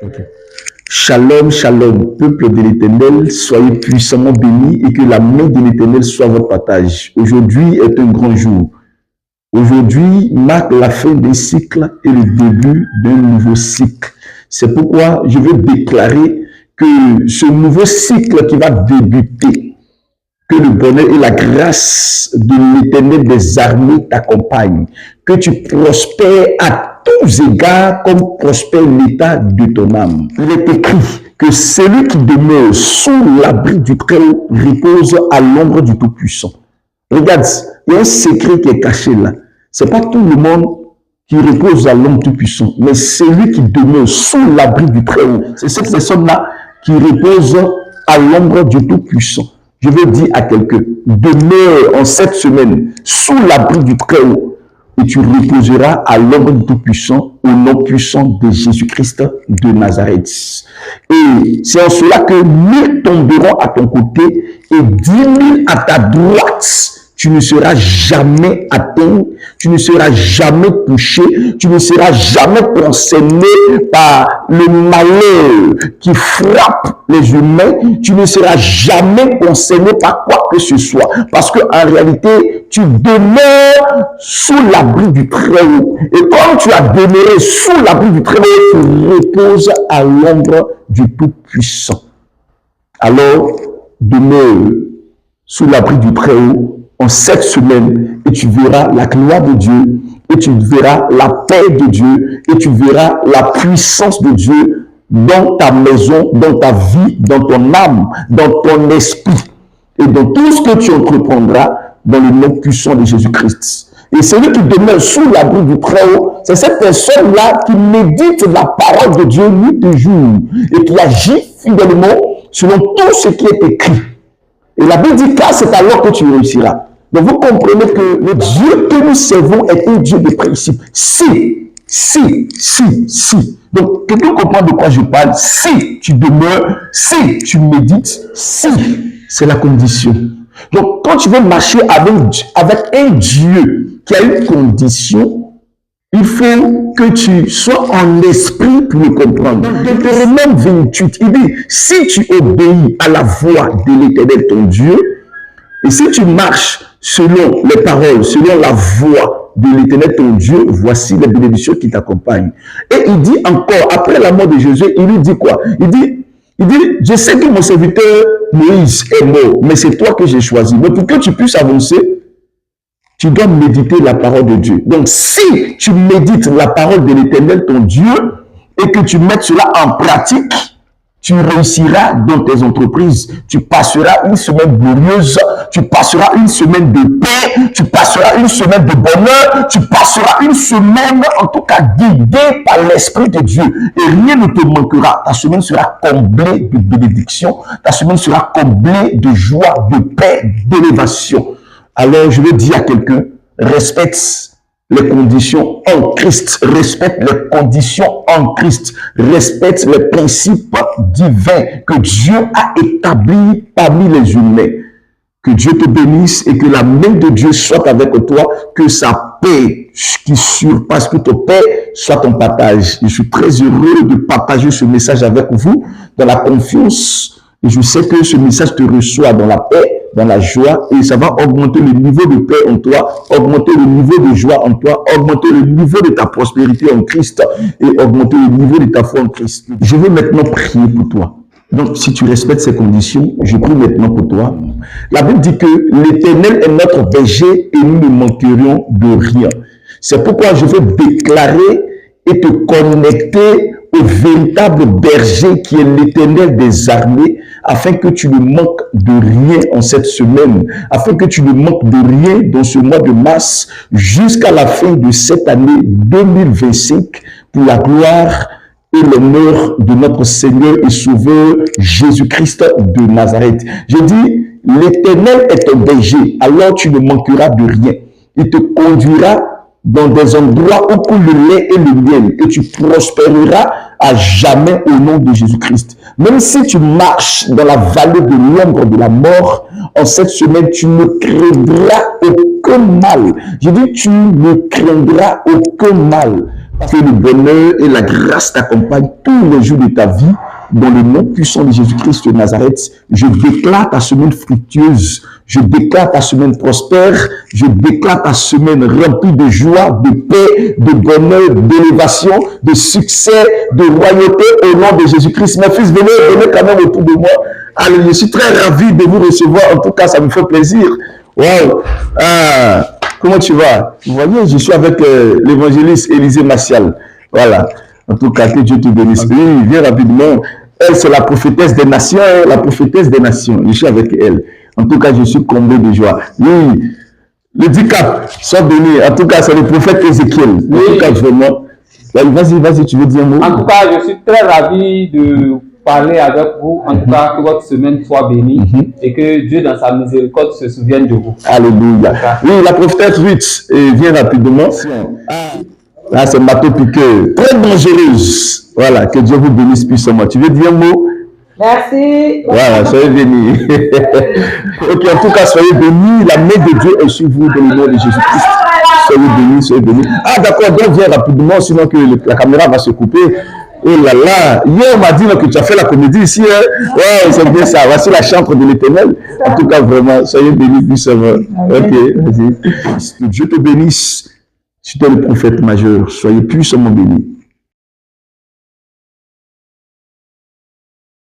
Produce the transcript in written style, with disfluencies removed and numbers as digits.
Okay. Shalom, shalom, peuple de l'Éternel, soyez puissamment bénis et que la main de l'Éternel soit votre partage. Aujourd'hui est un grand jour. Aujourd'hui marque la fin d'un cycle et le début d'un nouveau cycle. C'est pourquoi je veux déclarer que ce nouveau cycle qui va débuter, que le bonheur et la grâce de l'Éternel des armées t'accompagnent, que tu prospères à tous égards comme prospère l'état de ton âme. Il est écrit que celui qui demeure sous l'abri du Très-Haut repose à l'ombre du Tout-Puissant. Regarde, il y a un secret qui est caché là. C'est pas tout le monde qui repose à l'ombre Tout-Puissant, mais celui qui demeure sous l'abri du Très-Haut. C'est cette personne-là qui repose à l'ombre du Tout-Puissant. Je veux dire à quelqu'un, demeure en cette semaine sous l'abri du Très-Haut et tu reposeras à l'ombre du Tout-Puissant au nom puissant de Jésus-Christ de Nazareth. Et c'est en cela que 1000 tomberont à ton côté et 10 000 à ta droite. Tu ne seras jamais atteint, tu ne seras jamais touché, tu ne seras jamais concerné par le malheur qui frappe les humains, tu ne seras jamais concerné par quoi que ce soit. Parce qu'en réalité, tu demeures sous l'abri du Très-Haut. Et comme tu as demeuré sous l'abri du Très-Haut, tu reposes à l'ombre du Tout-Puissant. Alors, demeure sous l'abri du Très-Haut en cette semaine et tu verras la gloire de Dieu et tu verras la paix de Dieu et tu verras la puissance de Dieu dans ta maison, dans ta vie, dans ton âme, dans ton esprit et dans tout ce que tu entreprendras dans le nom puissant de Jésus-Christ. Et celui qui demeure sous l'abri du Très-Haut, c'est cette personne-là qui médite la parole de Dieu nuit et jour et qui agit fidèlement selon tout ce qui est écrit. Et la Bible dit qu'à c'est alors que tu réussiras. Donc vous comprenez que le Dieu que nous servons est un Dieu de principe. Si. Donc quelqu'un comprend de quoi je parle. Si tu demeures, si tu médites, si c'est la condition. Donc quand tu veux marcher avec un Dieu qui a une condition, il faut que tu sois en esprit pour le comprendre. Deutéronome 28, il dit, si tu obéis à la voix de l'Éternel ton Dieu, et si tu marches selon les paroles, selon la voix de l'Éternel ton Dieu, voici les bénédictions qui t'accompagnent. Et il dit encore, après la mort de Jésus, il lui dit quoi? Il dit, je sais que mon serviteur Moïse est mort, mais c'est toi que j'ai choisi. Mais pour que tu puisses avancer, tu dois méditer la parole de Dieu. Donc, si tu médites la parole de l'Éternel, ton Dieu, et que tu mettes cela en pratique, tu réussiras dans tes entreprises. Tu passeras une semaine glorieuse, tu passeras une semaine de paix, tu passeras une semaine de bonheur, tu passeras une semaine, en tout cas, guidée par l'Esprit de Dieu. Et rien ne te manquera. Ta semaine sera comblée de bénédictions, ta semaine sera comblée de joie, de paix, d'élévation. Alors, je veux dire à quelqu'un, respecte les conditions en Christ, respecte les conditions en Christ, respecte les principes divins que Dieu a établis parmi les humains. Que Dieu te bénisse et que la main de Dieu soit avec toi, que sa paix qui surpasse toute paix soit ton partage. Je suis très heureux de partager ce message avec vous dans la confiance et je sais que ce message te reçoit dans la paix, dans la joie, et ça va augmenter le niveau de paix en toi, augmenter le niveau de joie en toi, augmenter le niveau de ta prospérité en Christ et augmenter le niveau de ta foi en Christ. Je veux maintenant prier pour toi. Donc, si tu respectes ces conditions, je prie maintenant pour toi. La Bible dit que l'Éternel est notre berger et nous ne manquerions de rien. C'est pourquoi je veux déclarer et te connecter au véritable berger qui est l'Éternel des armées, afin que tu ne manques de rien en cette semaine, afin que tu ne manques de rien dans ce mois de mars, jusqu'à la fin de cette année 2025, pour la gloire et l'honneur de notre Seigneur et Sauveur Jésus-Christ de Nazareth. Je dis, l'Éternel est ton berger, alors tu ne manqueras de rien. Il te conduira dans des endroits où coule le lait et le miel, et tu prospéreras à jamais au nom de Jésus-Christ. Même si tu marches dans la vallée de l'ombre de la mort, en cette semaine, tu ne craindras aucun mal. Je dis, tu ne craindras aucun mal. Que le bonheur et la grâce t'accompagnent tous les jours de ta vie. Dans le nom puissant de Jésus-Christ de Nazareth, je déclare ta semaine fructueuse, je déclare ta semaine prospère, je déclare ta semaine remplie de joie, de paix, de bonheur, d'élévation, de succès, de royauté au nom de Jésus-Christ. Mes fils, venez quand même autour de moi. Allez, je suis très ravi de vous recevoir. En tout cas, ça me fait plaisir. Wow. Ah, comment tu vas? Vous voyez, je suis avec l'évangéliste Élisée Macial. Voilà. En tout cas, que Dieu te bénisse. Oui, viens rapidement. Elle, c'est la prophétesse des nations, la prophétesse des nations. Je suis avec elle. En tout cas, je suis comblé de joie. Oui, le DICAP, sois béni. En tout cas, c'est le prophète Ézéchiel. En tout cas, vraiment. Vas-y, tu veux dire un mot? En tout cas, je suis très ravi de parler avec vous. En tout cas, que votre semaine soit bénie et que Dieu, dans sa miséricorde, se souvienne de vous. Alléluia. Oui, la prophétesse Ruth vient rapidement. Là, c'est Mato Piqueur. Très dangereuse. Voilà, que Dieu vous bénisse puissamment. Tu veux dire un mot? Merci. Voilà, soyez bénis. Ok, en tout cas, soyez bénis. La main de Dieu est sur vous dans le nom de Jésus-Christ. Soyez bénis, soyez bénis. Ah, d'accord, donc viens rapidement, sinon que la caméra va se couper. Oh là là, hier on m'a dit que tu as fait la comédie ici. Hein? Ouais, c'est bien ça. Voici la chambre de l'Éternel. En tout cas, vraiment, soyez bénis puissamment. Ok, vas-y. Que Dieu te bénisse. Si tu es le prophète majeur, soyez puissamment bénis.